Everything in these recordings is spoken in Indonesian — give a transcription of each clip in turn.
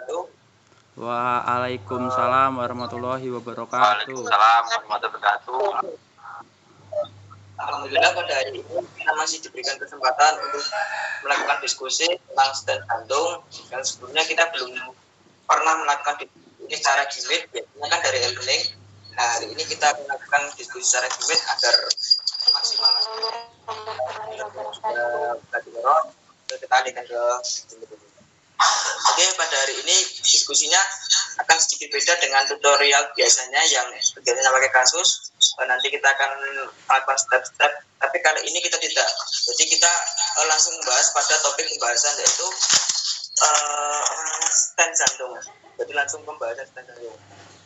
wabarakatuh. Waalaikumsalam warahmatullahi wabarakatuh. Waalaikumsalam warahmatullahi wabarakatuh. Alhamdulillah pada hari ini kita masih diberikan kesempatan untuk melakukan diskusi tentang stent jantung. Dan sebelumnya kita belum pernah melakukan diskusi ini secara gimmick, biasanya kan dari e-learning. Nah, hari ini kita melakukan diskusi secara gimmick agar maksimal. Kita alihkan ke Oke, pada hari ini diskusinya akan sedikit beda dengan tutorial biasanya yang biasanya pakai kasus. Nanti kita akan melakukan step-step, tapi kali ini kita tidak. Jadi kita langsung membahas pada topik pembahasan yaitu stent jantung. Jadi langsung pembahasan stent jantung.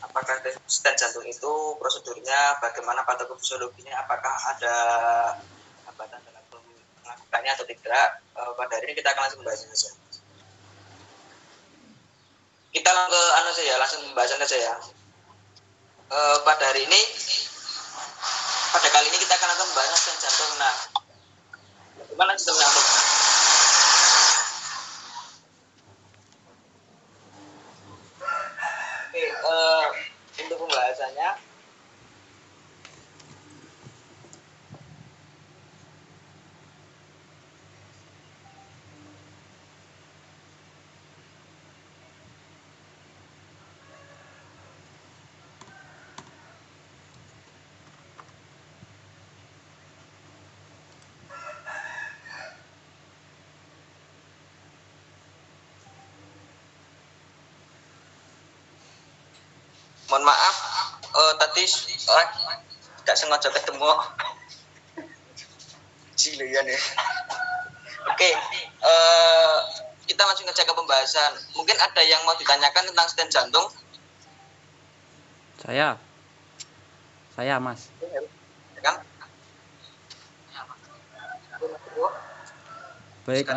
Apakah stent jantung itu prosedurnya, bagaimana patofisiologinya, apakah ada hambatan dalam melakukannya atau tidak. Pada hari ini kita akan langsung membahasnya saja. Kita langsung pembahasan saja ya. Pada hari ini, pada kali ini kita akan membahas stent jantung. Nah, bagaimana sistem jantung? Oke, untuk pembahasannya, mohon maaf, tadi tidak sengaja ketemu. Cilean ya. Oke, kita langsung ngecek ke pembahasan. Mungkin ada yang mau ditanyakan tentang stent jantung? Saya Mas. Kan? Baik,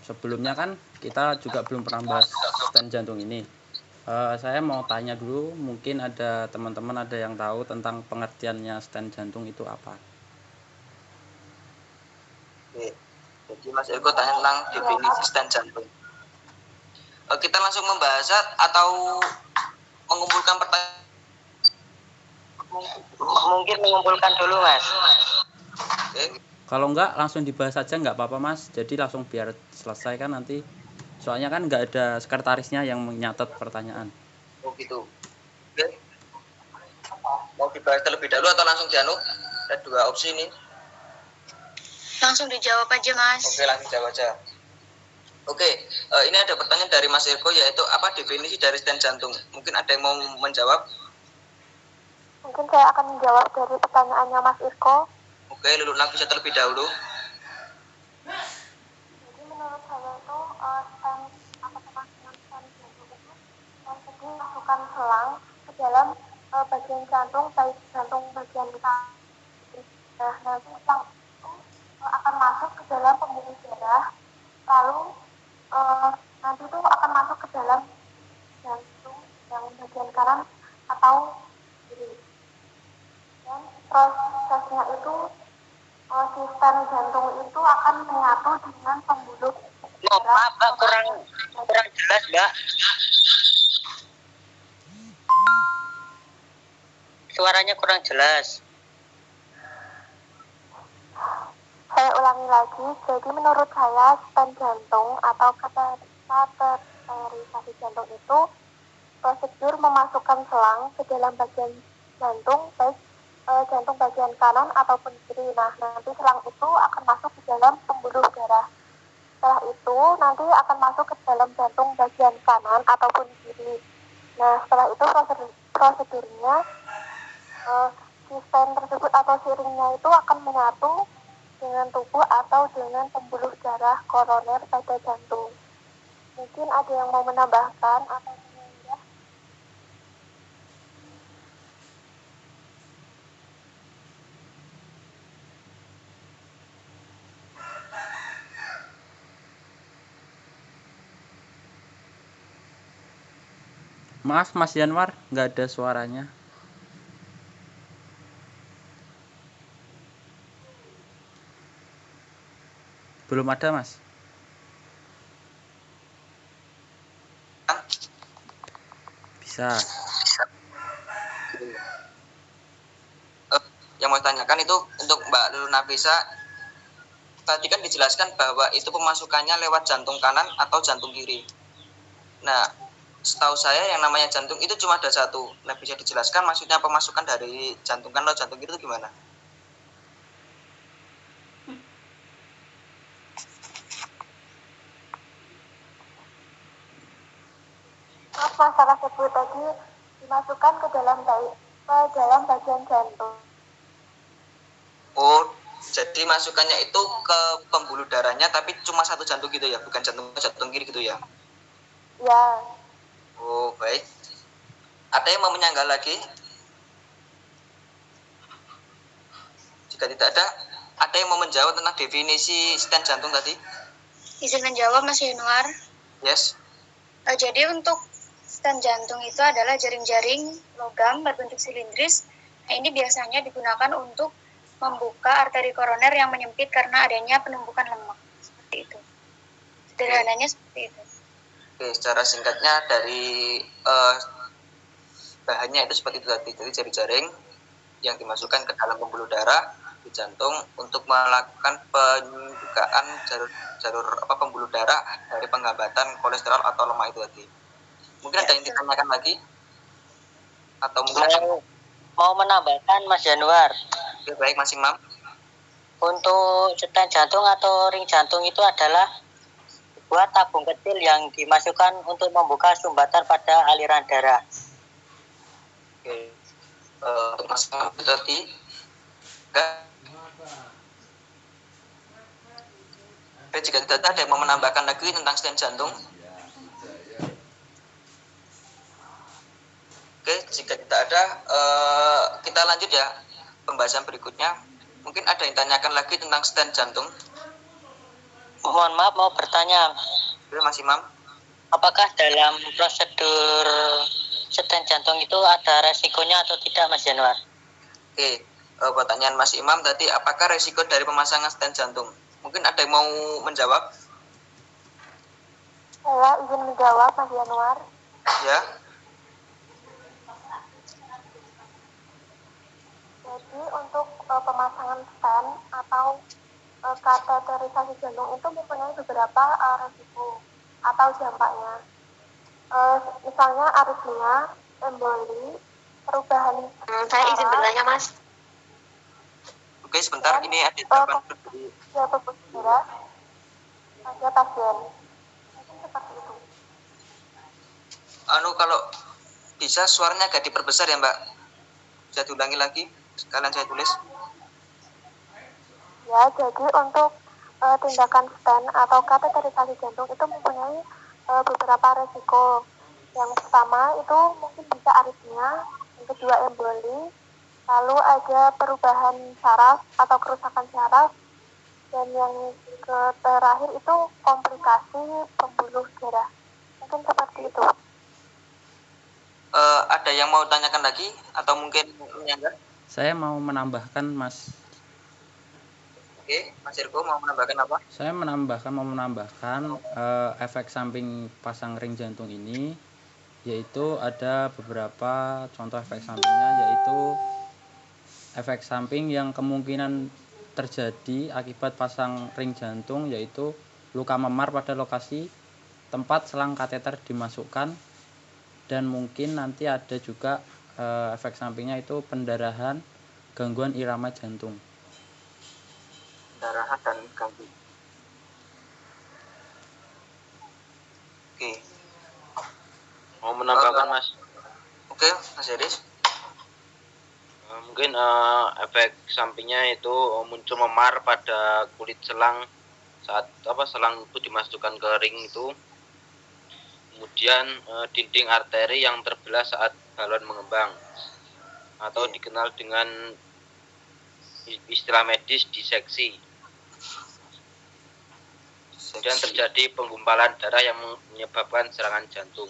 sebelumnya kan kita juga belum pernah bahas stent jantung ini. Saya mau tanya dulu, mungkin ada teman-teman ada yang tahu tentang pengertiannya stent jantung itu apa? Oke, jadi Mas Eko tanya tentang definisi stent jantung. Kita langsung membahas atau mengumpulkan pertanyaan? Mungkin mengumpulkan dulu, Mas. Oke. Kalau enggak langsung dibahas saja enggak apa-apa Mas, jadi langsung biar selesai kan nanti. Soalnya kan enggak ada sekretarisnya yang menyatat pertanyaan. Oh gitu. Oke. Mau dibahas terlebih dahulu atau langsung dianu? Ada dua opsi ini. Langsung dijawab aja Mas. Oke, langsung jawab aja. Oke, ini ada pertanyaan dari Mas Irko, yaitu apa definisi dari stent jantung? Mungkin ada yang mau menjawab? Mungkin saya akan menjawab dari pertanyaannya Mas Irko. Oke, Luluna bisa terlebih dahulu. Jadi menurut saya itu stent atau pemasangan stent jantung itu jadi masukkan selang ke dalam bagian jantung, baik jantung bagian kanan. Nah, nanti selang itu akan masuk ke dalam pembuluh darah, lalu nanti itu akan masuk ke dalam jantung yang bagian kanan atau kiri. Dan prosesnya itu si stent jantung itu akan menyatu dengan pembuluh darah. Mbak, kurang jelas, Mbak. Suaranya kurang jelas. Saya ulangi lagi, jadi menurut saya stent jantung atau kateterisasi jantung itu prosedur memasukkan selang ke dalam bagian jantung, baik jantung bagian kanan ataupun kiri. Nah, nanti selang itu akan masuk ke dalam pembuluh darah. Setelah itu nanti akan masuk ke dalam jantung bagian kanan ataupun kiri. Nah, setelah itu prosedurnya si stent tersebut atau siringnya itu akan menyatu dengan tubuh atau dengan pembuluh darah koroner pada jantung. Mungkin ada yang mau menambahkan atau menambah? Maaf Mas Yanwar, nggak ada suaranya. Belum ada Mas. Bisa. Yang mau tanyakan itu untuk Mbak Lulu Nafisa, tadi kan dijelaskan bahwa itu pemasukannya lewat jantung kanan atau jantung kiri. Nah, setahu saya yang namanya jantung itu cuma ada satu. Nah, bisa dijelaskan maksudnya pemasukan dari jantung kanan atau jantung kiri itu gimana? Masalah tersebut tadi dimasukkan ke dalam bagian jantung. Oh, jadi masukannya itu ke pembuluh darahnya tapi cuma satu jantung gitu ya, bukan jantung kiri gitu ya? Ya, Oh, baik. Ada yang mau menyanggah lagi? Jika tidak ada yang mau menjawab tentang definisi stent jantung tadi? Izin menjawab Mas Yanuar. Yes. Jadi untuk stent jantung itu adalah jaring-jaring logam berbentuk silindris. Nah, ini biasanya digunakan untuk membuka arteri koroner yang menyempit karena adanya penumpukan lemak. Seperti itu. Sederhananya seperti itu. Oke, secara singkatnya dari bahannya itu seperti itu tadi. Jadi jaring-jaring yang dimasukkan ke dalam pembuluh darah di jantung untuk melakukan pembukaan jalur pembuluh darah dari penghambatan kolesterol atau lemak itu tadi. Mungkin ada yang ditanyakan lagi? Atau mungkin mau menambahkan Mas Januar. Oke, baik Mas Imam. Untuk stent jantung atau ring jantung itu adalah sebuah tabung kecil yang dimasukkan untuk membuka sumbatan pada aliran darah. Oke. Untuk Mas Imam itu tadi enggak. Oke, jika tidak ada yang mau menambahkan lagi tentang stent jantung. Oke, jika tidak ada, kita lanjut ya pembahasan berikutnya. Mungkin ada yang tanyakan lagi tentang stent jantung. Mohon maaf, mau bertanya. Oke, Mas Imam. Apakah dalam prosedur stent jantung itu ada resikonya atau tidak, Mas Januar? Oke, pertanyaan Mas Imam tadi, apakah resiko dari pemasangan stent jantung? Mungkin ada yang mau menjawab? saya izin menjawab Mas Yanuar. Ya. Jadi untuk pemasangan stent atau kateterisasi jantung itu mempunyai beberapa resiko atau dampaknya. Misalnya aritmia, emboli, perubahan. Saya izin bertanya Mas. Oke, sebentar. Ini ada jawaban dari pembuluh darah pada pasien. Mungkin seperti itu. Kalau bisa suaranya agak diperbesar ya Mbak. Bisa diulangi lagi? Sekalian saya tulis. Ya, jadi untuk tindakan stent atau kateterisasi jantung itu mempunyai beberapa resiko. Yang pertama itu mungkin bisa aritmia, yang kedua emboli, lalu ada perubahan saraf atau kerusakan saraf, dan yang terakhir itu komplikasi pembuluh darah. Mungkin seperti itu. Ada yang mau tanyakan lagi atau mungkin enggak? Saya mau menambahkan Mas. Oke, Mas Irko mau menambahkan apa? Saya mau menambahkan efek samping pasang ring jantung ini, yaitu ada beberapa contoh efek sampingnya, yaitu efek samping yang kemungkinan terjadi akibat pasang ring jantung, yaitu luka memar pada lokasi tempat selang kateter dimasukkan, dan mungkin nanti ada juga efek sampingnya itu pendarahan, gangguan irama jantung. Pendarahan dan gangguan. Oke. Mau menambahkan Mas? Oke, Mas Eris. Mungkin efek sampingnya itu muncul memar pada kulit selang saat selang itu dimasukkan ke ring itu. Kemudian dinding arteri yang terbelah saat balon mengembang, atau dikenal dengan istilah medis diseksi. Kemudian terjadi penggumpalan darah yang menyebabkan serangan jantung.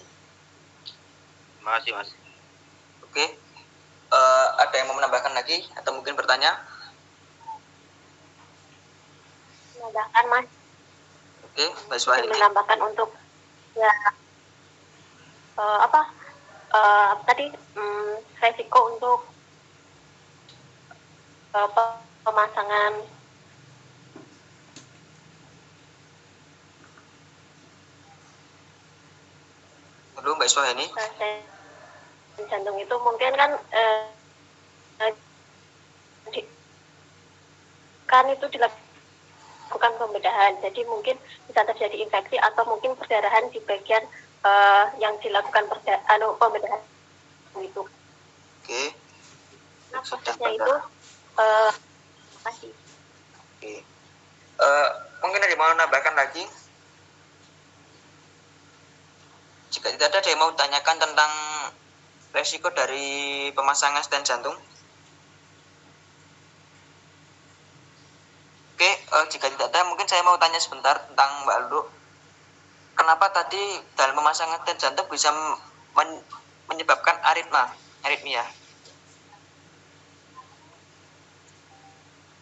Terima kasih Mas. Oke. Ada yang mau menambahkan lagi atau mungkin bertanya? Menambahkan Mas. Oke, Mbak Suhaili. Menambahkan untuk ya tadi resiko untuk pemasangan Dulu Mbak Iswah ini. stent jantung itu mungkin kan kan itu dilakukan pembedahan, jadi mungkin bisa terjadi infeksi atau mungkin perdarahan di bagian yang dilakukan pembedahan itu. Oke. Nah, Sedang prosesnya itu masih. Oke. Mungkin ada yang mau menambahkan lagi? Jika tidak ada yang mau tanyakan tentang resiko dari pemasangan stent jantung. Oke, jika tidak ada, mungkin saya mau tanya sebentar tentang Mbak Lulu. Kenapa tadi dalam pemasangan stent jantung bisa menyebabkan aritmia?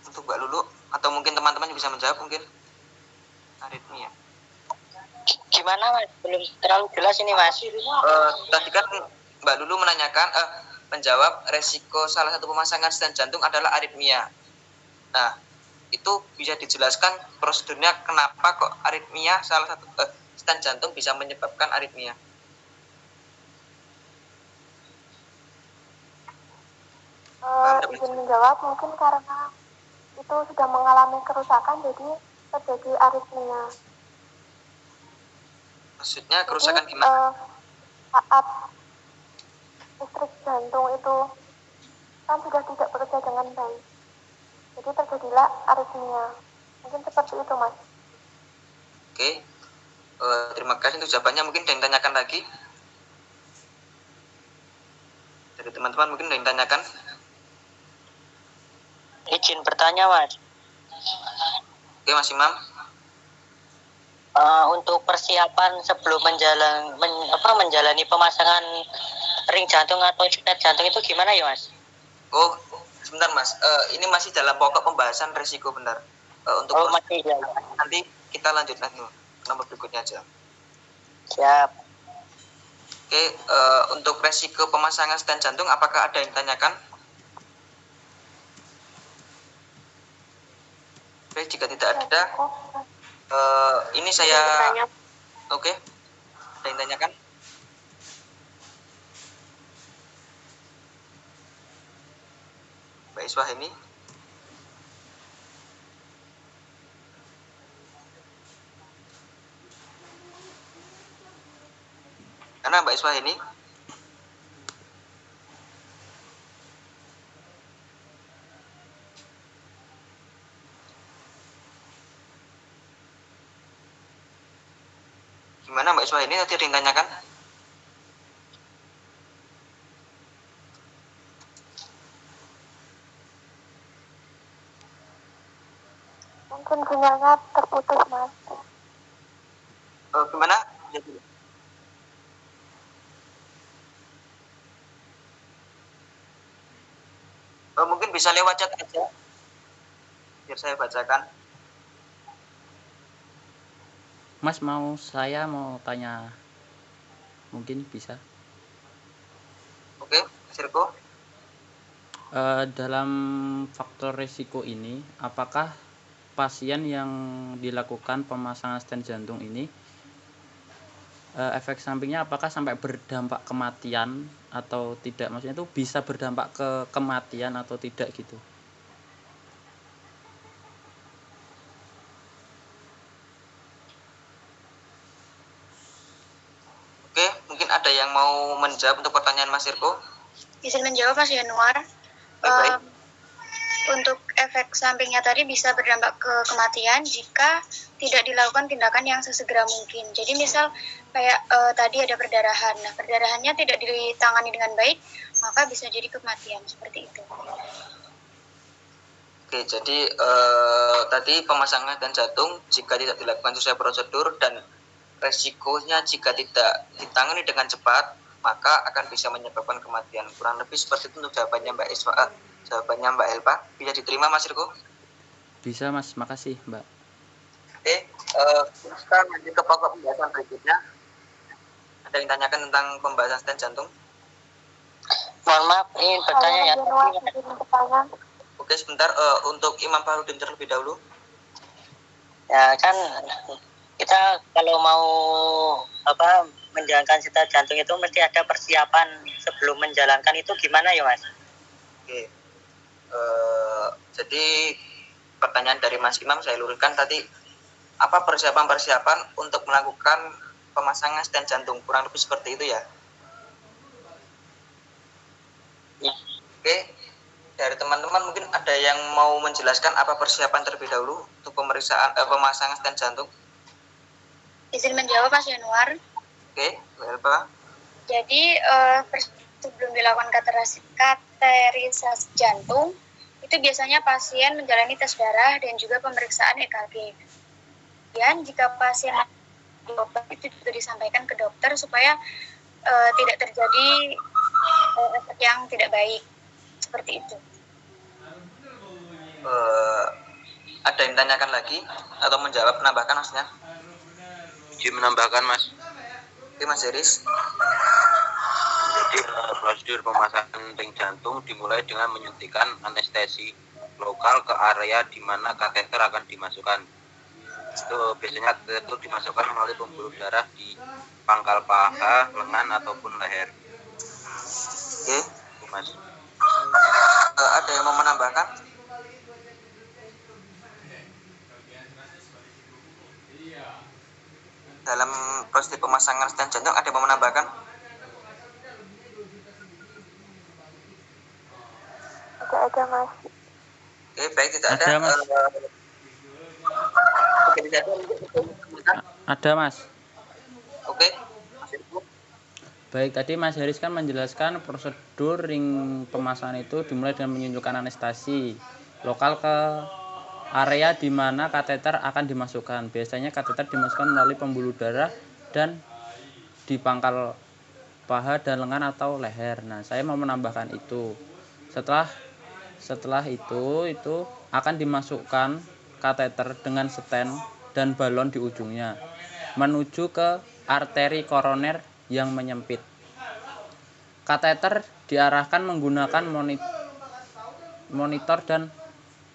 Untuk Mbak Lulu, atau mungkin teman-teman bisa menjawab mungkin. Aritmia. Gimana Mas? Belum terlalu jelas ini Mas. Tadi kan Mbak Lulu menjawab resiko salah satu pemasangan stent jantung adalah aritmia. Nah, itu bisa dijelaskan prosedurnya kenapa kok aritmia salah satu stent jantung bisa menyebabkan aritmia? Izin menjawab, mungkin karena itu sudah mengalami kerusakan jadi terjadi aritmia. Maksudnya kerusakan gimana? Saat listrik jantung itu kan sudah tidak bekerja dengan baik, jadi terjadilah aritmia. Mungkin seperti itu Mas. Oke, terima kasih untuk jawabannya. Mungkin ada yang tanyakan lagi dari teman-teman, mungkin ada yang tanyakan. Izin bertanya Mas. Oke Mas Imam. Untuk persiapan sebelum menjalani pemasangan ring jantung atau stent jantung itu gimana ya Mas? Oh, sebentar Mas. Ini masih dalam pokok pembahasan resiko benar. Untuk masih ya. Nanti kita lanjut lagi nomor berikutnya aja. Siap. Oke, untuk resiko pemasangan stent jantung, apakah ada yang tanyakan? Oke, jika tidak ada, ini saya. Oke, ada yang tanyakan? Mbak Iswah ini. Karena Mbak Iswah ini. Gimana Mbak Iswah ini? Tadi ada yang tanyakan? Mungkin sinyalnya terputus Mas. Gimana? Mungkin bisa lewat chat aja, biar saya bacakan. Mas saya mau tanya, mungkin bisa. Oke, Sirko. Dalam faktor risiko ini, apakah pasien yang dilakukan pemasangan stent jantung ini efek sampingnya apakah sampai berdampak kematian atau tidak? Maksudnya itu bisa berdampak ke kematian atau tidak gitu? Oke, mungkin ada yang mau menjawab untuk pertanyaan Mas Sirko? Izin menjawab Mas Yanuar. Baik. Untuk efek sampingnya tadi bisa berdampak ke kematian jika tidak dilakukan tindakan yang sesegera mungkin. Jadi misal kayak tadi ada perdarahan. Nah, perdarahannya tidak ditangani dengan baik, maka bisa jadi kematian seperti itu. Oke, jadi tadi pemasangan stent jantung jika tidak dilakukan sesuai prosedur dan resikonya jika tidak ditangani dengan cepat, maka akan bisa menyebabkan kematian. Kurang lebih seperti itu untuk jawabannya Mbak Iswa, jawabannya Mbak Elpa. Bisa diterima Mas Riko? Bisa Mas, makasih Mbak. Oke, kita lanjut ke pokok pembahasan berikutnya. Ada yang tanyakan tentang pembahasan stent jantung? Mohon maaf, ingin bertanya Saya ya. Januar izin bertanya. Oke, sebentar untuk Imam Fahrudin terlebih dahulu. Ya kan kita kalau mau menjalankan detak jantung itu mesti ada persiapan sebelum menjalankan itu gimana ya Mas? Oke. Jadi pertanyaan dari Mas Imam saya luruskan tadi, apa persiapan-persiapan untuk melakukan pemasangan stent jantung, kurang lebih seperti itu ya. Ya. Oke, dari teman-teman mungkin ada yang mau menjelaskan apa persiapan terlebih dahulu untuk pemeriksaan pemasangan stent jantung. Izin menjawab Mas Januar. Oke, Mbak. Jadi sebelum dilakukan kateterisasi jantung, itu biasanya pasien menjalani tes darah dan juga pemeriksaan EKG. Dan jika pasien dokter itu juga disampaikan ke dokter supaya tidak terjadi efek yang tidak baik seperti itu. Ada yang tanyakan lagi atau menjawab, menambahkan maksudnya? Izin menambahkan Mas. Oke, Mas Iris. Jadi prosedur pemasangan ring jantung dimulai dengan menyuntikkan anestesi lokal ke area di mana kateter akan dimasukkan. Itu biasanya kateter itu dimasukkan melalui pembuluh darah di pangkal paha, lengan ataupun leher. Oke, Mas. ada yang mau menambahkan? Dalam prosedur pemasangan stent jantung ada yang mau menambahkan? Tidak ada Mas. Oke, baik, tidak ada. Ada, Mas. Oke, tidak ada. Ada Mas. Oke. Baik, tadi Mas Haris kan menjelaskan prosedur ring pemasangan itu dimulai dengan menyuntikkan anestesi lokal ke area di mana kateter akan dimasukkan. Biasanya kateter dimasukkan melalui pembuluh darah dan di pangkal paha dan lengan atau leher. Nah, saya mau menambahkan itu. Setelah itu akan dimasukkan kateter dengan stent dan balon di ujungnya menuju ke arteri koroner yang menyempit. Kateter diarahkan menggunakan monitor dan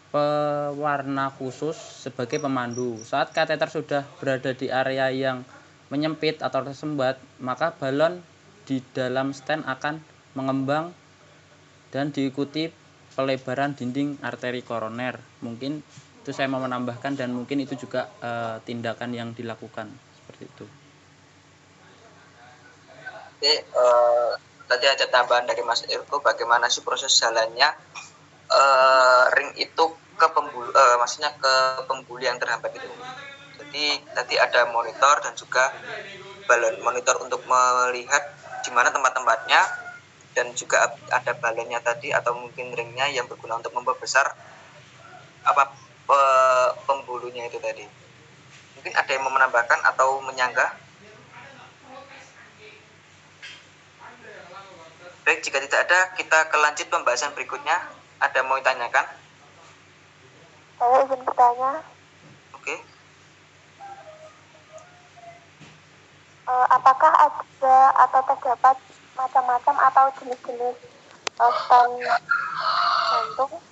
pewarna khusus sebagai pemandu. Saat kateter sudah berada di area yang menyempit atau tersumbat, maka balon di dalam stent akan mengembang dan diikuti pelebaran dinding arteri koroner. Mungkin itu saya mau menambahkan dan mungkin itu juga tindakan yang dilakukan seperti itu. Oke, tadi ada tambahan dari Mas Irko, bagaimana sih proses jalannya ring itu ke maksudnya ke pembuluh yang terhambat itu. Jadi tadi ada monitor dan juga balon. Monitor untuk melihat di mana tempat-tempatnya dan juga ada balonnya tadi atau mungkin ringnya yang berguna untuk memperbesar pembuluhnya itu tadi. Mungkin ada yang mau menambahkan atau menyanggah? Baik, jika tidak ada, kita ke lanjut pembahasan berikutnya. Ada mau ditanyakan? Saya izin bertanya. Oke. Apakah ada atau terdapat macam-macam atau jenis-jenis stent jantung?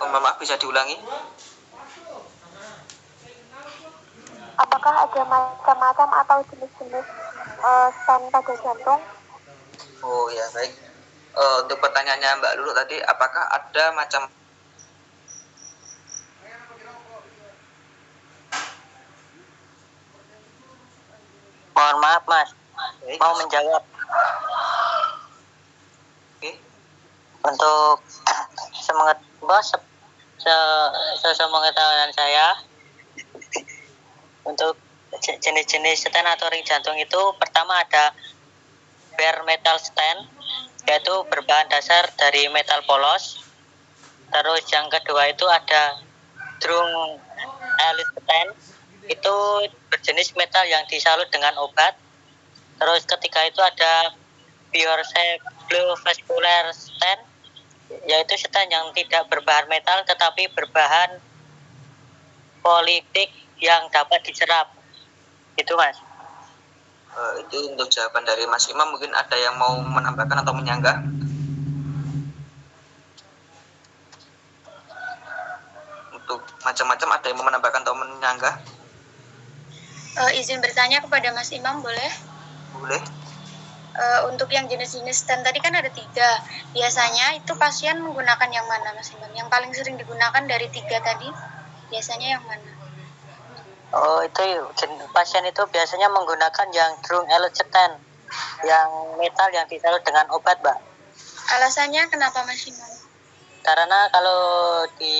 Maaf, bisa diulangi? Apakah ada macam-macam atau jenis-jenis stent pada jantung? Oh ya, baik. Untuk pertanyaannya Mbak Lulu tadi, apakah ada macam Mohon maaf Mas, baik. mau menjawab. Oke. Untuk sepengetahuan saya, untuk jenis-jenis stent atau ring jantung itu pertama ada bare metal stent, yaitu berbahan dasar dari metal polos. Terus yang kedua itu ada drum elite stent, itu berjenis metal yang disalut dengan obat. Terus ketiga itu ada pure blue vascular stent, yaitu stent yang tidak berbahan metal tetapi berbahan politik yang dapat diserap. Itu Mas. Itu untuk jawaban dari Mas Imam. Mungkin ada yang mau menambahkan atau menyanggah? Untuk macam-macam ada yang mau menambahkan atau menyanggah? Izin bertanya kepada Mas Imam boleh? Boleh. Untuk yang jenis-jenis stent tadi kan ada 3. Biasanya itu pasien menggunakan yang mana, Mas Imam? Yang paling sering digunakan dari 3 tadi, biasanya yang mana? Oh, itu pasien itu biasanya menggunakan yang drum elut stent, yang metal yang disalut dengan obat, Mbak. Alasannya kenapa, Mas Imam? Karena kalau di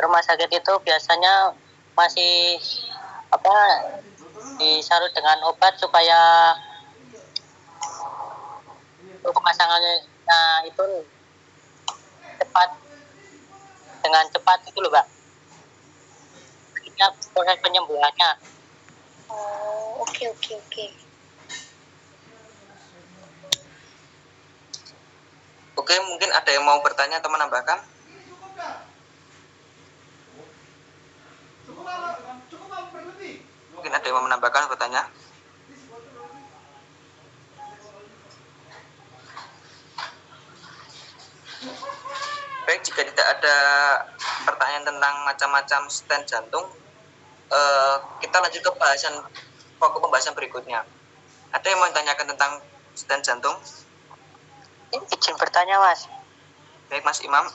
rumah sakit itu biasanya masih disalut dengan obat supaya pemasangannya itu dengan cepat itu loh, Mbak. Akhirnya proses penyembuhannya. Oh, oke. Oke, mungkin ada yang mau bertanya atau menambahkan? Mungkin ada yang mau menambahkan bertanya? Baik, jika tidak ada pertanyaan tentang macam-macam stent jantung, kita lanjut ke pokok pembahasan berikutnya. Ada yang mau ditanyakan tentang stent jantung? Izin bertanya, Mas. Baik, Mas Imam.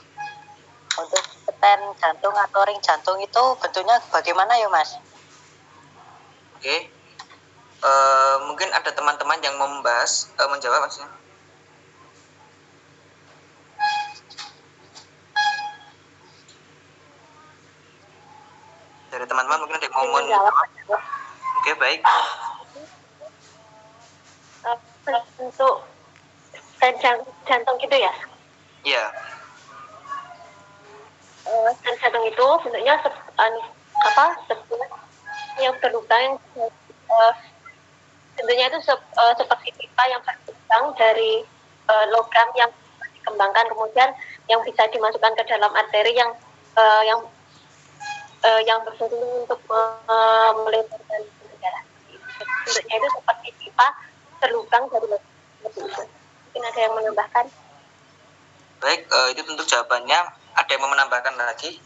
Untuk stent jantung atau ring jantung itu bentuknya bagaimana ya, Mas? Oke. Mungkin ada teman-teman yang mau menjawab maksudnya. Dari teman-teman mungkin ada yang mau menjawab. Oke, baik. Untuk stent jantung gitu ya? Iya. Stent jantung itu bentuknya yang terluka yang bentuknya itu seperti pipa yang berlubang dari logam yang dikembangkan, kemudian yang bisa dimasukkan ke dalam arteri yang berfungsi untuk melebarkan darah. Bentuknya itu seperti pipa terlubang dari logam. Mungkin ada yang menambahkan? Baik, itu tentu jawabannya. Ada yang mau menambahkan lagi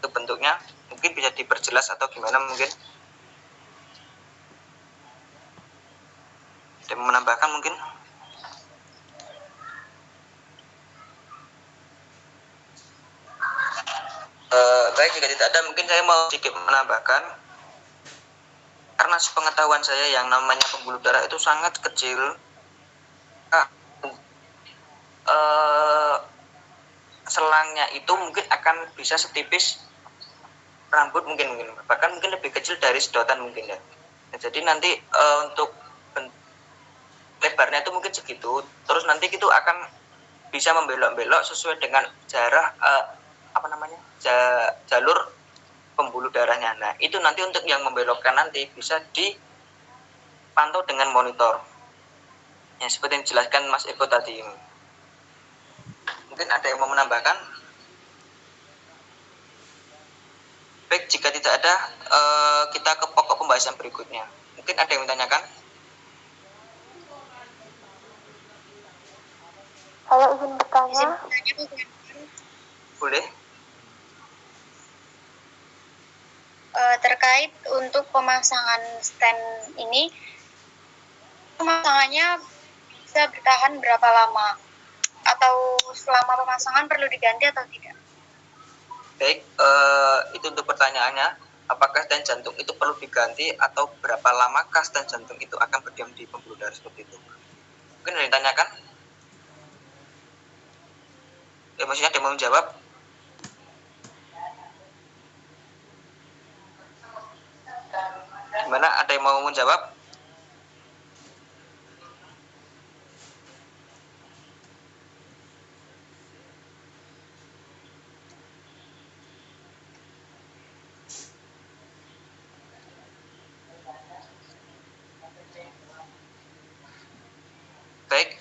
untuk bentuknya? Mungkin bisa diperjelas atau gimana mungkin? Ada yang mau menambahkan mungkin? Baik, jika tidak ada mungkin saya mau sedikit menambahkan. Karena sepengetahuan saya yang namanya pembuluh darah itu sangat kecil. Selangnya itu mungkin akan bisa setipis rambut mungkin bahkan mungkin lebih kecil dari sedotan mungkin ya. Jadi nanti untuk lebarnya itu mungkin segitu, terus nanti itu akan bisa membelok-belok sesuai dengan jarak jalur pembuluh darahnya. Nah, itu nanti untuk yang membelokkan nanti bisa dipantau dengan monitor. Ya, seperti yang dijelaskan Mas Eko tadi. Mungkin ada yang mau menambahkan? Baik, jika tidak ada, kita ke pokok pembahasan berikutnya. Mungkin ada yang menanyakan? Saya izin bertanya. Boleh. Terkait untuk pemasangan stent ini, pemasangannya bisa bertahan berapa lama? Atau selama pemasangan perlu diganti atau tidak? Baik, itu untuk pertanyaannya. Apakah stent jantung itu perlu diganti atau berapa lamakah stent jantung itu akan berdiam di pembuluh darah seperti itu? Mungkin ada yang ditanyakan? Ya, maksudnya ada yang mau menjawab? Gimana? Ada yang mau menjawab? Baik,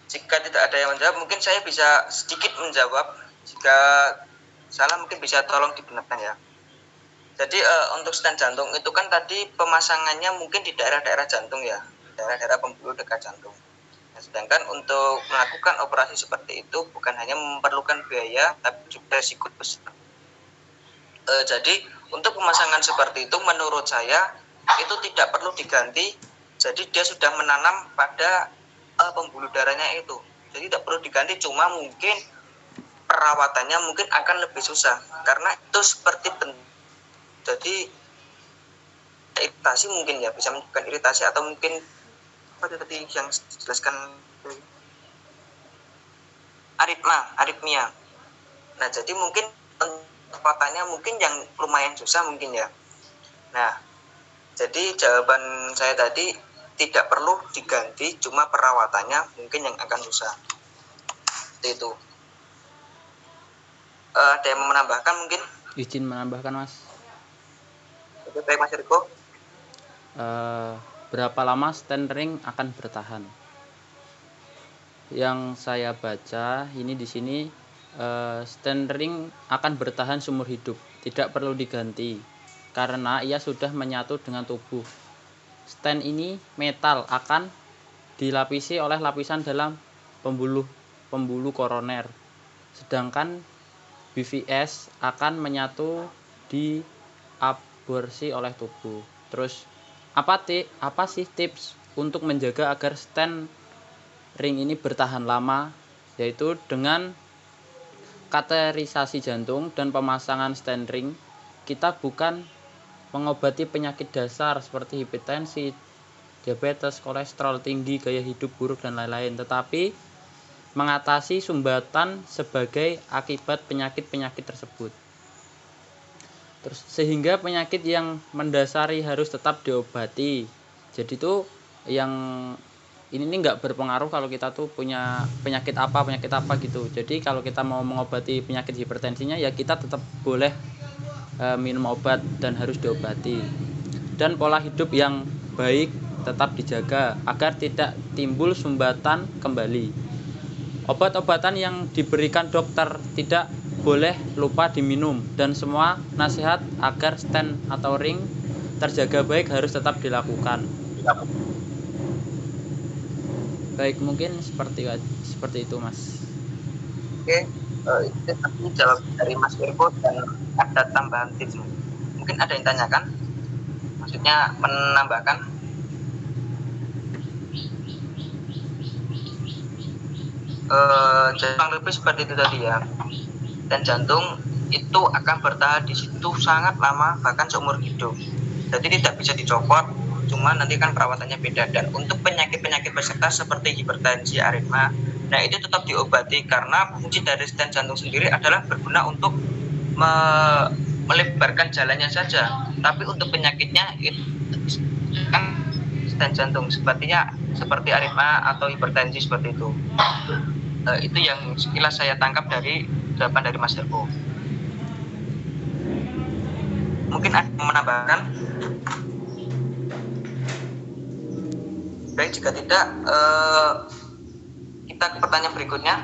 jika tidak ada yang menjawab, mungkin saya bisa sedikit menjawab. Jika salah mungkin bisa tolong dibenarkan ya. Jadi untuk stent jantung itu kan tadi pemasangannya mungkin di daerah-daerah jantung ya, daerah-daerah pembuluh dekat jantung. Nah, sedangkan untuk melakukan operasi seperti itu bukan hanya memerlukan biaya, tapi juga risiko besar. Jadi untuk pemasangan seperti itu menurut saya itu tidak perlu diganti. Jadi dia sudah menanam pada pembuluh darahnya itu. Jadi tidak perlu diganti, cuma mungkin perawatannya mungkin akan lebih susah karena itu seperti jadi iritasi mungkin ya, bisa menyebabkan iritasi atau mungkin apa tadi yang dijelaskan aritmia. Nah jadi mungkin perawatannya mungkin yang lumayan susah mungkin ya. Nah jadi jawaban saya tadi tidak perlu diganti, cuma perawatannya mungkin yang akan susah. Seperti itu. Ada yang mau menambahkan mungkin? Izin menambahkan Mas. Oke, baik Mas Riko. Berapa lama stent ring akan bertahan? Yang saya baca ini di sini stent ring akan bertahan seumur hidup, tidak perlu diganti karena ia sudah menyatu dengan tubuh. Stent ini metal akan dilapisi oleh lapisan dalam pembuluh koroner, sedangkan BVS akan menyatu di aborsi oleh tubuh. Terus apa sih tips untuk menjaga agar stent ring ini bertahan lama? Yaitu dengan kateterisasi jantung dan pemasangan stent ring, kita bukan mengobati penyakit dasar seperti hipertensi, diabetes, kolesterol tinggi, gaya hidup buruk dan lain-lain, tetapi mengatasi sumbatan sebagai akibat penyakit-penyakit tersebut. Terus sehingga penyakit yang mendasari harus tetap diobati. Jadi tuh yang ini nggak berpengaruh kalau kita tuh punya penyakit apa gitu. Jadi kalau kita mau mengobati penyakit hipertensinya ya kita tetap boleh minum obat dan harus diobati. Dan pola hidup yang baik tetap dijaga agar tidak timbul sumbatan kembali. Obat-obatan yang diberikan dokter tidak boleh lupa diminum, dan semua nasihat agar stent atau ring terjaga baik harus tetap dilakukan. Baik, mungkin seperti itu Mas. Oke, itu tadi jawab dari Mas Irko dan ada tambahan tips. Mungkin ada yang tanyakan? Maksudnya menambahkan? Jangan lebih seperti itu tadi ya. Dan jantung itu akan bertahan di situ sangat lama, bahkan seumur hidup. Jadi tidak bisa dicopot, cuma nanti kan perawatannya beda. Dan untuk penyakit-penyakit peserta seperti hipertensi, aritma, nah itu tetap diobati karena fungsi dari stent jantung sendiri adalah berguna untuk melebarkan jalannya saja. Tapi untuk penyakitnya itu kan stent jantung seperti aritma atau hipertensi seperti itu. Itu yang sekilas saya tangkap dari jawaban dari Mas Herbo. Mungkin ada yang menambahkan? Baik, jika tidak kita ke pertanyaan berikutnya.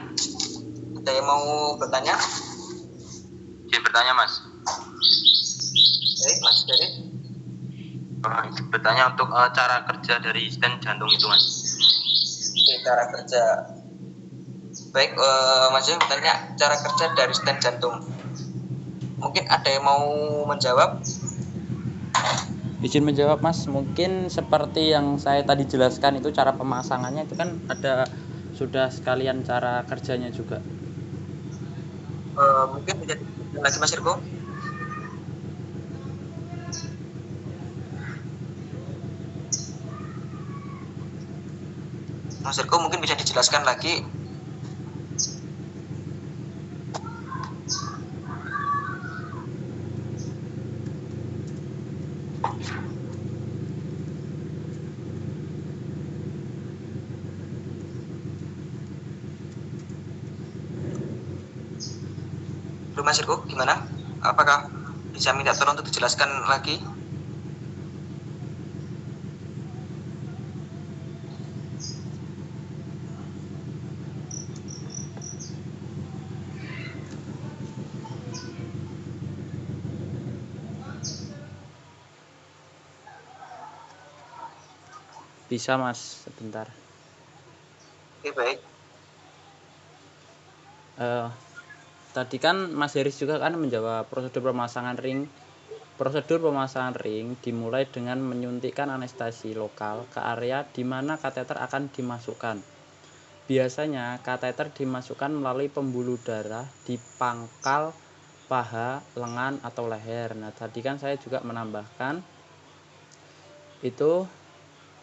Ada yang mau bertanya? Izin bertanya Mas. Baik, Mas Ferry. Bertanya untuk cara kerja dari stent jantung itu Mas. Oke, cara kerja. Baik, Mas Ferry bertanya cara kerja dari stent jantung. Mungkin ada yang mau menjawab? Izin menjawab Mas, mungkin seperti yang saya tadi jelaskan itu cara pemasangannya itu kan ada sudah sekalian cara kerjanya juga. Mungkin bisa lagi Mas Irko? Mas Irko mungkin bisa dijelaskan lagi. Mas Irko, gimana? Apakah bisa minta tolong untuk dijelaskan lagi? Bisa Mas, sebentar. Oke, baik. Tadi kan Mas Heris juga kan menjawab prosedur pemasangan ring. Prosedur pemasangan ring dimulai dengan menyuntikkan anestesi lokal ke area di mana kateter akan dimasukkan. Biasanya kateter dimasukkan melalui pembuluh darah di pangkal, paha, lengan, atau leher. Nah, tadi kan saya juga menambahkan itu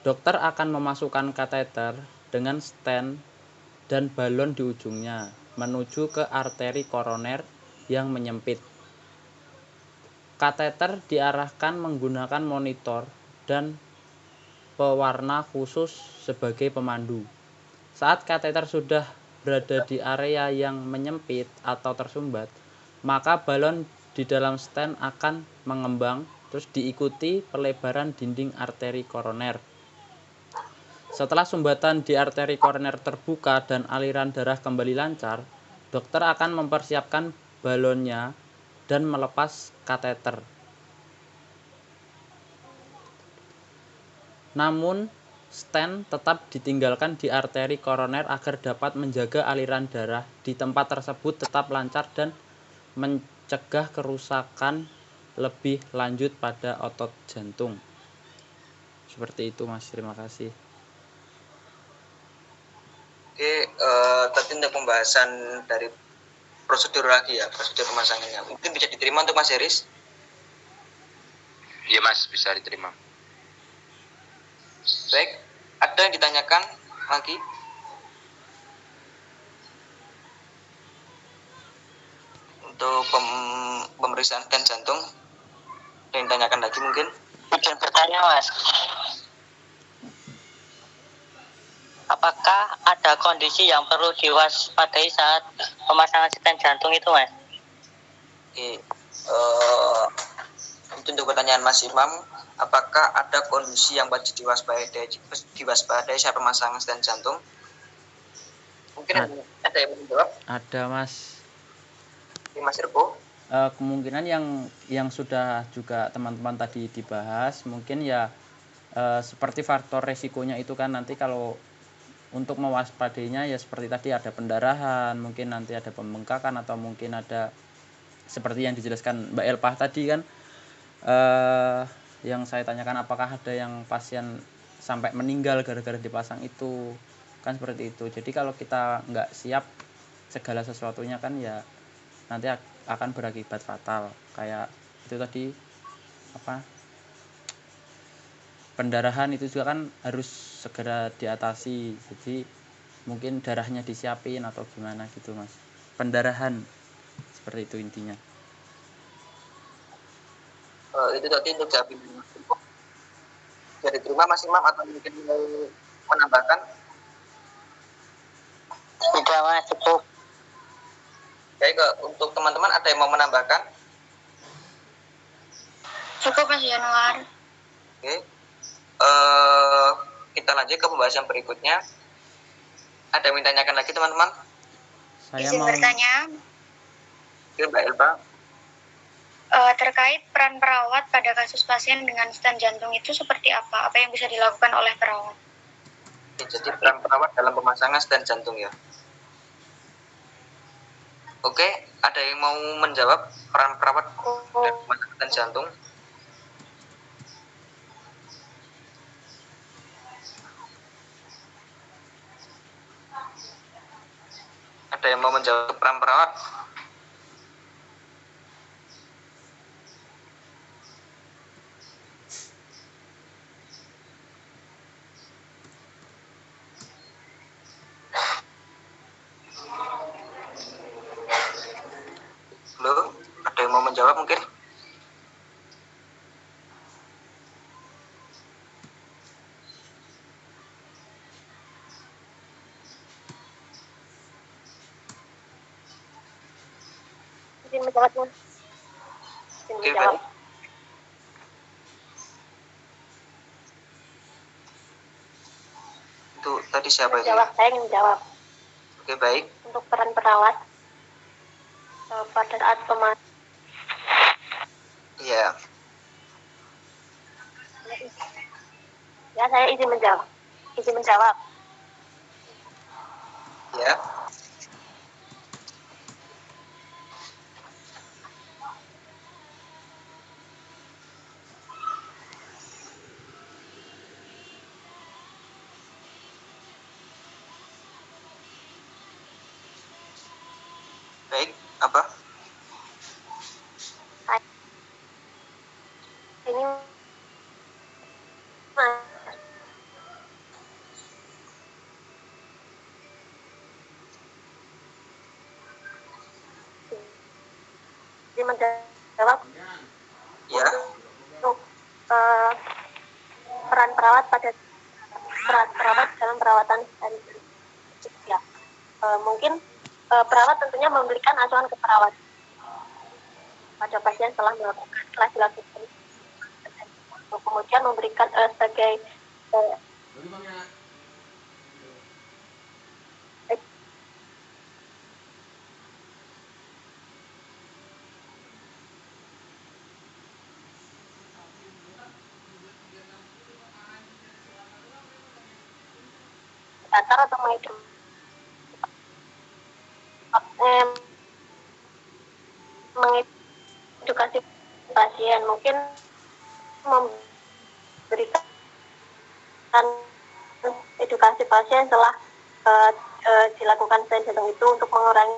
dokter akan memasukkan kateter dengan stent dan balon di ujungnya menuju ke arteri koroner yang menyempit. Kateter diarahkan menggunakan monitor dan pewarna khusus sebagai pemandu. Saat kateter sudah berada di area yang menyempit atau tersumbat, maka balon di dalam stent akan mengembang terus diikuti pelebaran dinding arteri koroner. Setelah sumbatan di arteri koroner terbuka dan aliran darah kembali lancar, dokter akan mempersiapkan balonnya dan melepas kateter. Namun, stent tetap ditinggalkan di arteri koroner agar dapat menjaga aliran darah di tempat tersebut tetap lancar dan mencegah kerusakan lebih lanjut pada otot jantung. Seperti itu Mas, terima kasih. Oke, tadi untuk pembahasan dari prosedur lagi ya, prosedur pemasangannya. Mungkin bisa diterima untuk Mas Heris? Iya Mas, bisa diterima. Baik, ada yang ditanyakan lagi? Untuk pemeriksaan stent jantung, ada yang ditanyakan lagi mungkin? Izin bertanya Mas, apakah ada kondisi yang perlu diwaspadai saat pemasangan stent jantung itu Mas? Oke, itu untuk pertanyaan Mas Imam, apakah ada kondisi yang wajib diwaspadai saat pemasangan stent jantung? Mungkin ada yang menjawab? Ada Mas. Oke, Mas Irko. Kemungkinan yang sudah juga teman-teman tadi dibahas, mungkin ya seperti faktor resikonya itu kan nanti kalau untuk mewaspadainya ya seperti tadi ada pendarahan, mungkin nanti ada pembengkakan atau mungkin ada seperti yang dijelaskan Mbak Elpah tadi kan, yang saya tanyakan apakah ada yang pasien sampai meninggal gara-gara dipasang itu, kan seperti itu. Jadi kalau kita nggak siap segala sesuatunya kan ya nanti akan berakibat fatal, kayak itu tadi pendarahan itu juga kan harus segera diatasi, jadi mungkin darahnya disiapin atau gimana gitu Mas, pendarahan seperti itu intinya. Itu tadi untuk jawab jadi terima Mas Imam atau mungkin mau menambahkan? Tidak Mas, cukup. Baik, untuk teman-teman ada yang mau menambahkan? Cukup Mas Januar. Oke, kita lanjut ke pembahasan berikutnya. Ada yang ditanyakan lagi teman-teman? Saya Izin mau bertanya, Oke, Mbak Elba. terkait peran perawat pada kasus pasien dengan stent jantung itu seperti apa? Apa yang bisa dilakukan oleh perawat? Oke, jadi peran perawat dalam pemasangan stent jantung ya. Oke, ada yang mau menjawab peran perawat dalam pemasangan stent jantung? Ada yang mau menjawab peran perawat? Halo, ada yang mau menjawab mungkin? Izin menjawab, Mas. Izin Oke, menjawab. baik. Itu tadi siapa itu? Menjawab, saya ingin menjawab. Oke, baik. Untuk peran perawat pada saat pemasangan. Iya. Ya, saya izin menjawab. izin menjawab. Ya. Baik, apa? Ini izin menjawab Ya. untuk peran perawat dalam perawatan dan ya. Mungkin perawat tentunya memberikan asuhan ke perawat pada pasien setelah dilakukan kemudian memberikan sebagai datar atau mengedukasi pasien, mungkin memberikan edukasi pasien setelah dilakukan stent jantung itu untuk mengurangi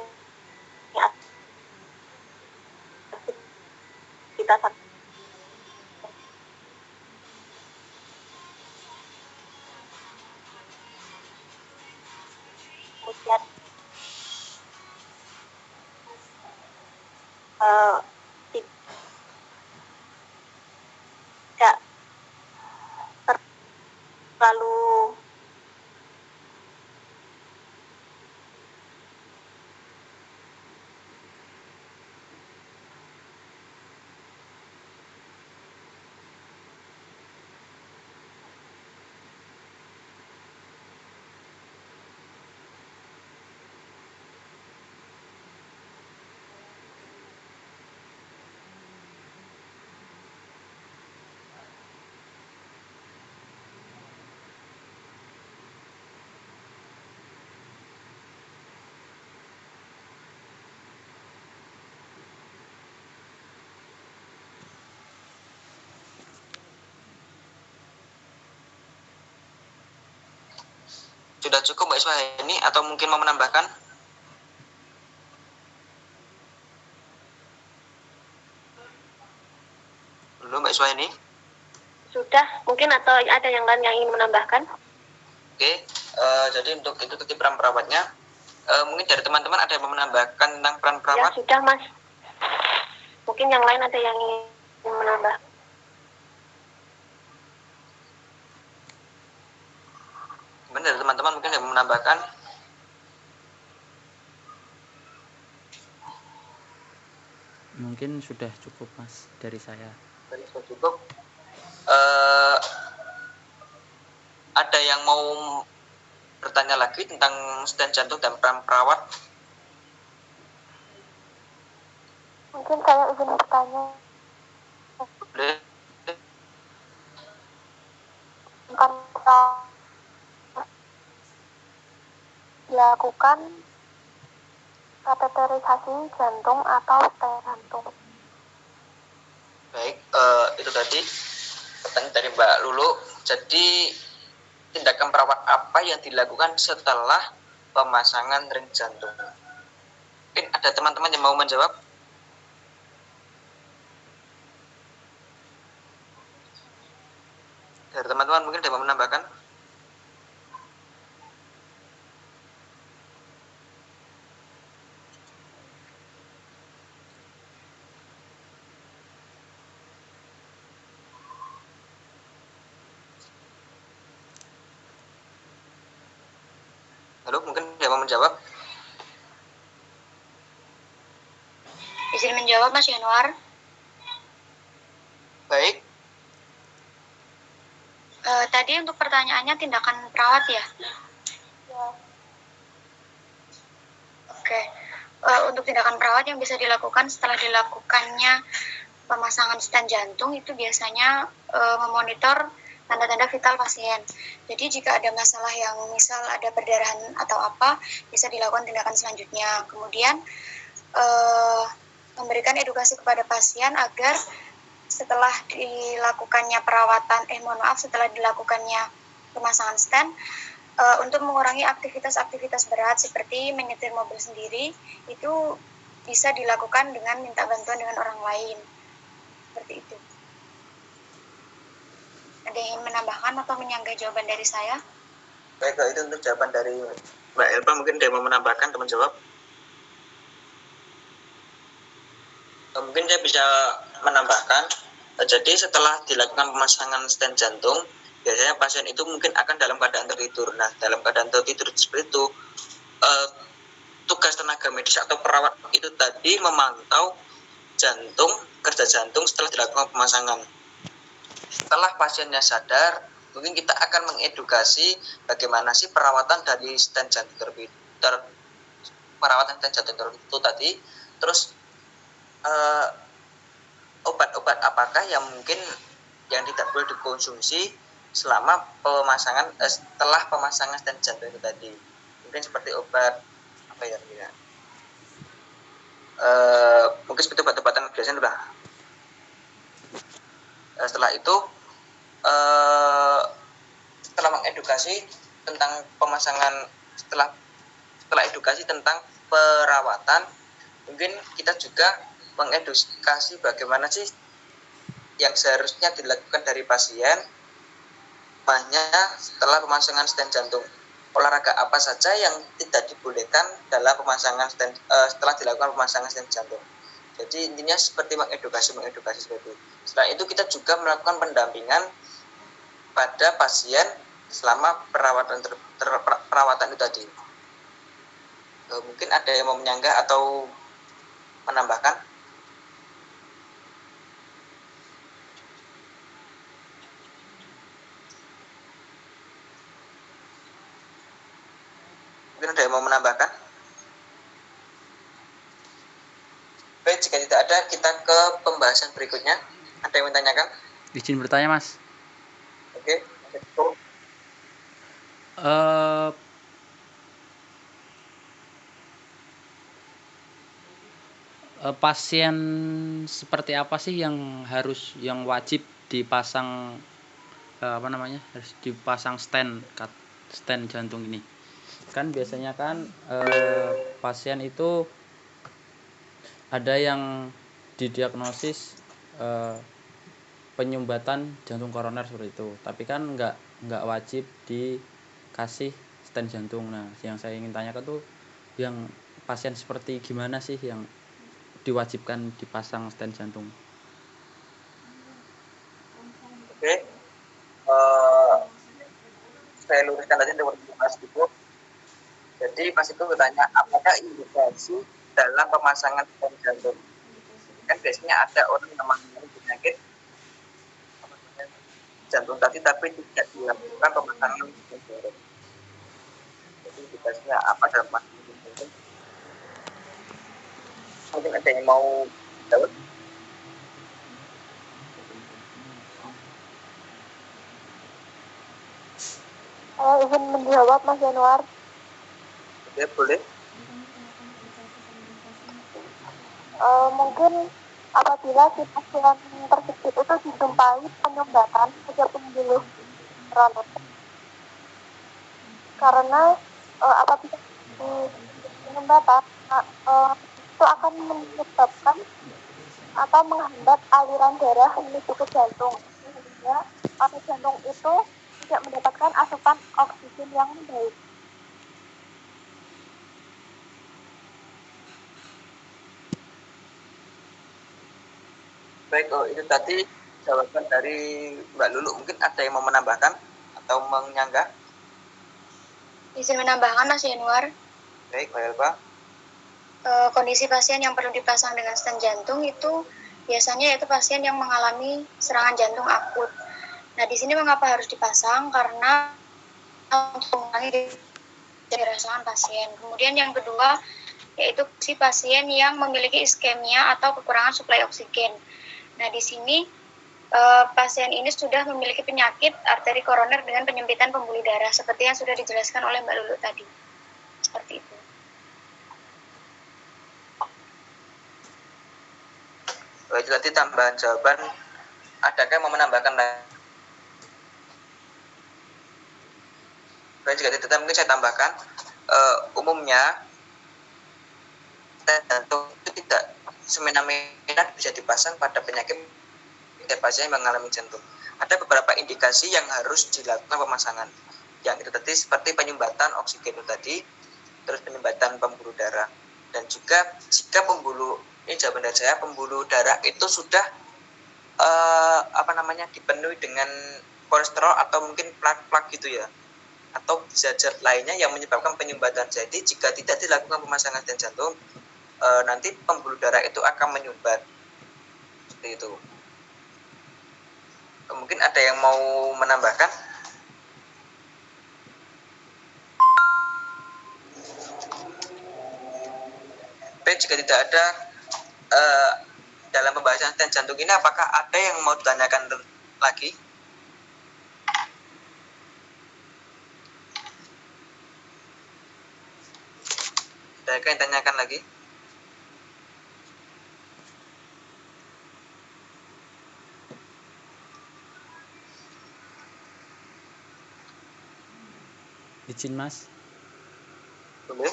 aktivitas kemudian tidak terlalu Sudah cukup Mbak Iswaheni atau mungkin mau menambahkan? Belum Mbak Iswaheni? sudah, mungkin atau ada yang lain yang ingin menambahkan? Oke, jadi untuk itu tadi peran perawatnya. Mungkin dari teman-teman ada yang mau menambahkan tentang peran Ya perawat? sudah Mas, mungkin yang lain ada yang ingin menambah. Mungkin dari teman-teman mungkin yang mau menambahkan? Mungkin sudah cukup Mas dari saya. Dari sudah cukup. Ada yang mau bertanya lagi tentang stent jantung dan peran perawat? Mungkin saya izin bertanya Boleh? tentang dilakukan kateterisasi jantung atau stent jantung. Baik, itu tadi pertanyaan dari Mbak Lulu. Jadi tindakan perawat apa yang dilakukan setelah pemasangan ring jantung? Mungkin ada teman-teman yang mau menjawab? Dari teman-teman mungkin ada yang mau menambahkan? Halo, mungkin ada yang mau menjawab? Izin menjawab Mas Yanuar. Baik, Tadi untuk pertanyaannya tindakan perawat ya? Ya, Oke. Untuk tindakan perawat yang bisa dilakukan setelah dilakukannya pemasangan stent jantung itu biasanya memonitor tanda-tanda vital pasien. Jadi jika ada masalah yang misal ada perdarahan atau apa, bisa dilakukan tindakan selanjutnya. Kemudian memberikan edukasi kepada pasien agar setelah dilakukannya setelah dilakukannya pemasangan stent, untuk mengurangi aktivitas-aktivitas berat seperti menyetir mobil sendiri, itu bisa dilakukan dengan minta bantuan dengan orang lain. Seperti itu. Ada yang ingin menambahkan atau menyanggah jawaban dari saya? Baik, itu untuk jawaban dari Mbak Elba. Mungkin dia mau menambahkan, teman jawab. Mungkin saya bisa menambahkan. Jadi setelah dilakukan pemasangan stent jantung, biasanya pasien itu mungkin akan dalam keadaan tertidur. Nah, dalam keadaan tertidur seperti itu, tugas tenaga medis atau perawat itu tadi memantau kerja jantung setelah dilakukan pemasangan. Setelah pasiennya sadar, mungkin kita akan mengedukasi bagaimana sih perawatan dari stent jantung perawatan stent jantung itu tadi. Terus obat-obat apakah yang mungkin yang tidak boleh dikonsumsi selama setelah pemasangan stent jantung itu tadi. Mungkin seperti obat apa ya? Mungkin seperti obat-obatan biasanya udah. Setelah itu setelah mengedukasi tentang pemasangan, setelah edukasi tentang perawatan, mungkin kita juga mengedukasi bagaimana sih yang seharusnya dilakukan dari pasien setelah pemasangan stent jantung. Olahraga apa saja yang tidak dibolehkan dalam pemasangan setelah dilakukan pemasangan stent jantung. Jadi intinya seperti mengedukasi seperti itu. Setelah itu kita juga melakukan pendampingan pada pasien selama perawatan itu tadi. Mungkin ada yang mau menyanggah atau menambahkan? Mungkin ada yang mau menambahkan? Baik, jika tidak ada, kita ke pembahasan berikutnya. Ada yang menanyakan? Izin bertanya, Mas. Oke. Pasien seperti apa sih yang wajib dipasang harus dipasang stent jantung ini? Kan biasanya kan pasien itu ada yang didiagnosis penyumbatan jantung koroner seperti itu, tapi kan nggak wajib dikasih stent jantung. Nah, yang saya ingin tanyakan tuh yang pasien seperti gimana sih yang diwajibkan dipasang stent jantung? Oke. Saya luruskan tadi untuk Mas Ibu. Jadi Mas Ibu bertanya apakah indikasi dalam pemasangan stent jantung? Kan biasanya ada orang yang mengalami penyakit jantung tadi tapi tidak dilakukan pemasangan stent jantung. Jadi indikasinya apa dalam pemasangan stent jantung? Mungkin ada yang mau jawab? Izin menjawab Mas Januar. Oke, boleh. Mungkin apabila si pasien tersebut itu dijumpai penyumbatan pada pembuluh koroner, karena apabila penyumbatan itu akan menyebabkan atau menghambat aliran darah menuju ke jantung, sehingga jantung itu tidak mendapatkan asupan oksigen yang baik. Baik, itu tadi jawaban dari Mbak Lulu. Mungkin ada yang mau menambahkan atau menyanggah? Izin menambahkan Mas Januar. Baik, Mbak Elba. Kondisi pasien yang perlu dipasang dengan stent jantung itu biasanya yaitu pasien yang mengalami serangan jantung akut. Nah, di sini mengapa harus dipasang? Karena untuk mengurangi dirasakan pasien. Kemudian yang kedua yaitu si pasien yang memiliki iskemia atau kekurangan suplai oksigen. Nah, di sini pasien ini sudah memiliki penyakit arteri koroner dengan penyempitan pembuluh darah seperti yang sudah dijelaskan oleh Mbak Lulu tadi. Seperti itu. Itu tadi tambahan jawaban. Adakah yang mau menambahkan lagi? Baik, jika tidak mungkin saya tambahkan. Umumnya stent jantung itu tidak semena-mena bisa dipasang pada penyakit pasien yang mengalami jantung. Ada beberapa indikasi yang harus dilakukan pemasangan. Yang itu tadi seperti penyumbatan oksigen itu tadi, terus penyumbatan pembuluh darah, dan juga jika ini jawaban dari saya, pembuluh darah itu sudah dipenuhi dengan kolesterol atau mungkin plak-plak gitu ya, atau zat-zat lainnya yang menyebabkan penyumbatan. Jadi jika tidak dilakukan pemasangan stent jantung, nanti pembuluh darah itu akan menyumbat seperti itu. Mungkin ada yang mau menambahkan? Baik, jika tidak ada, dalam pembahasan stent jantung ini apakah ada yang mau ditanyakan lagi? Adakah yang tanyakan lagi? Izin Mas, Boleh.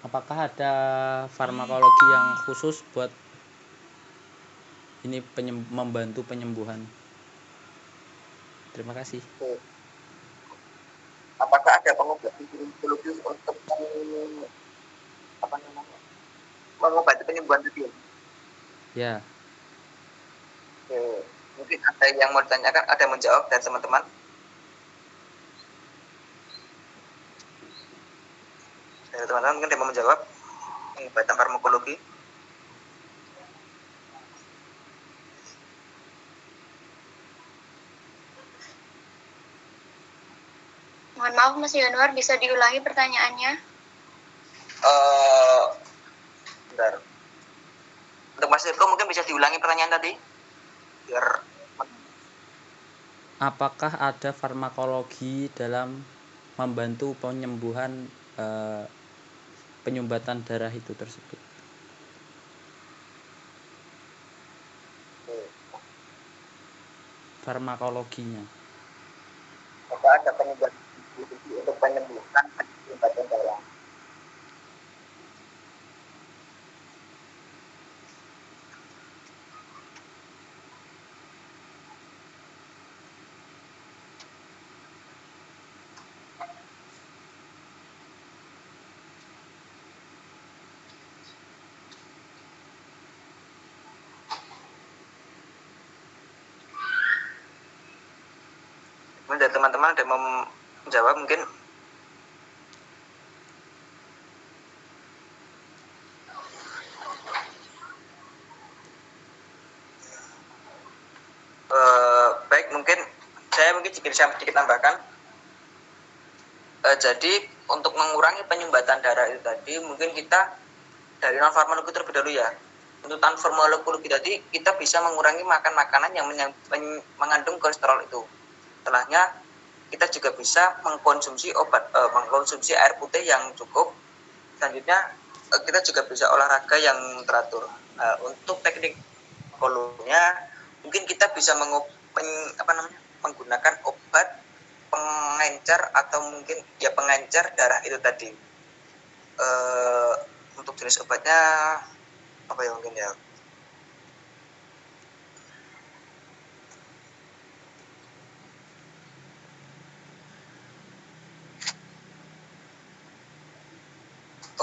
apakah ada farmakologi yang khusus buat ini membantu penyembuhan? Terima kasih. Apakah ada pengobatan farmakologi untuk mengobati penyembuhan tadi? Ya, Mungkin ada yang mau ditanyakan, ada yang menjawab dari teman-teman? Dari teman-teman mungkin ada yang mau menjawab pengobatan farmakologi? Mohon maaf Mas Yanuar, bisa diulangi pertanyaannya? Bentar. Untuk Mas Irko mungkin bisa diulangi pertanyaan tadi? Biar apakah ada farmakologi dalam membantu penyembuhan penyumbatan darah itu tersebut? Farmakologinya. apa ada penyumbatan untuk penyembuhan penyumbatan darah? Mungkin dari teman-teman ada yang mau menjawab mungkin? Baik, mungkin saya bisa sedikit tambahkan. Jadi untuk mengurangi penyumbatan darah itu tadi, mungkin kita dari non farmakologi terlebih dahulu ya. Untuk non farmakologi tadi kita bisa mengurangi makan makanan yang mengandung kolesterol itu. Setelahnya kita juga bisa mengkonsumsi mengkonsumsi air putih yang cukup. Selanjutnya kita juga bisa olahraga yang teratur. Untuk teknik kolonya mungkin kita bisa menggunakan obat pengencer atau mungkin ya pengencer darah itu tadi. Untuk jenis obatnya apa ya mungkin ya?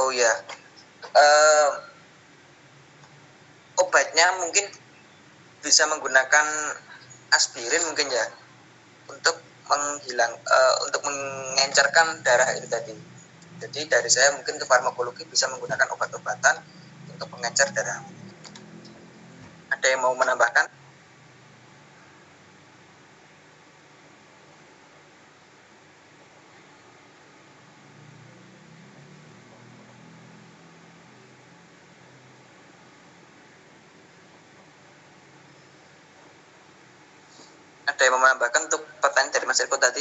Oh ya, obatnya mungkin bisa menggunakan aspirin mungkin ya untuk untuk mengencerkan darah itu tadi. Jadi dari saya mungkin ke farmakologi bisa menggunakan obat-obatan untuk mengencer darah. Ada yang mau menambahkan? Ada yang mau menambahkan untuk pertanyaan dari Mas Eko tadi?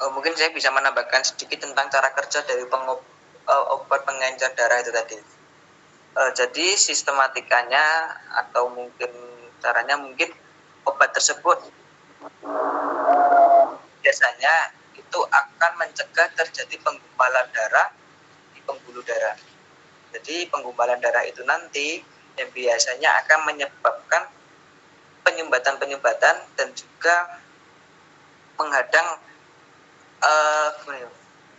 Mungkin saya bisa menambahkan sedikit tentang cara kerja dari obat pengencer darah itu tadi. Jadi sistematikanya atau mungkin caranya mungkin obat tersebut biasanya itu akan mencegah terjadi penggumpalan darah di pembuluh darah. Jadi penggumpalan darah itu nanti yang biasanya akan menyebabkan penyumbatan dan juga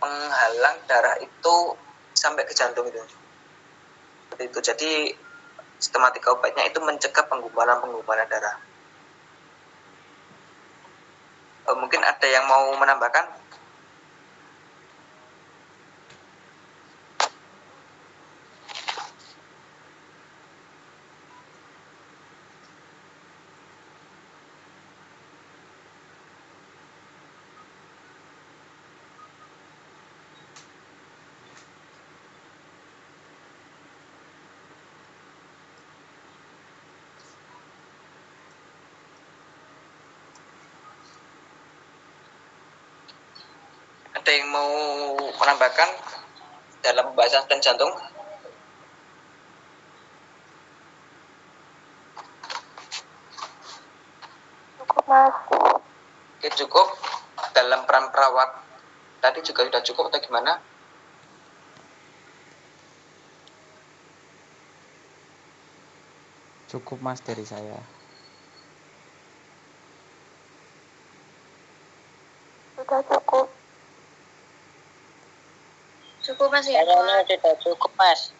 menghalang darah itu sampai ke jantung itu. Seperti itu. Jadi sistematika obatnya itu mencegah penggumpalan darah. Mungkin ada yang mau menambahkan? Ada yang mau menambahkan dalam pembahasan stent jantung? Cukup, Mas. Oke, cukup. Dalam peran perawat tadi juga sudah cukup atau gimana? Cukup Mas dari saya. Sudah cukup. Cukup Mas ya. Kayaknya sudah cukup Mas.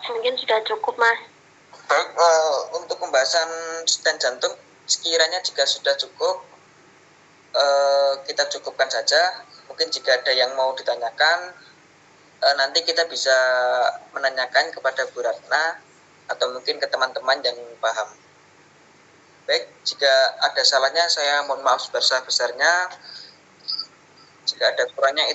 Mungkin sudah cukup, Mas. Baik, untuk pembahasan stent jantung sekiranya jika sudah cukup, kita cukupkan saja. Mungkin jika ada yang mau ditanyakan, nanti kita bisa menanyakan kepada Bu Ratna atau mungkin ke teman-teman yang paham. Baik, jika ada salahnya saya mohon maaf sebesar-besarnya. Jika ada kurangnya itu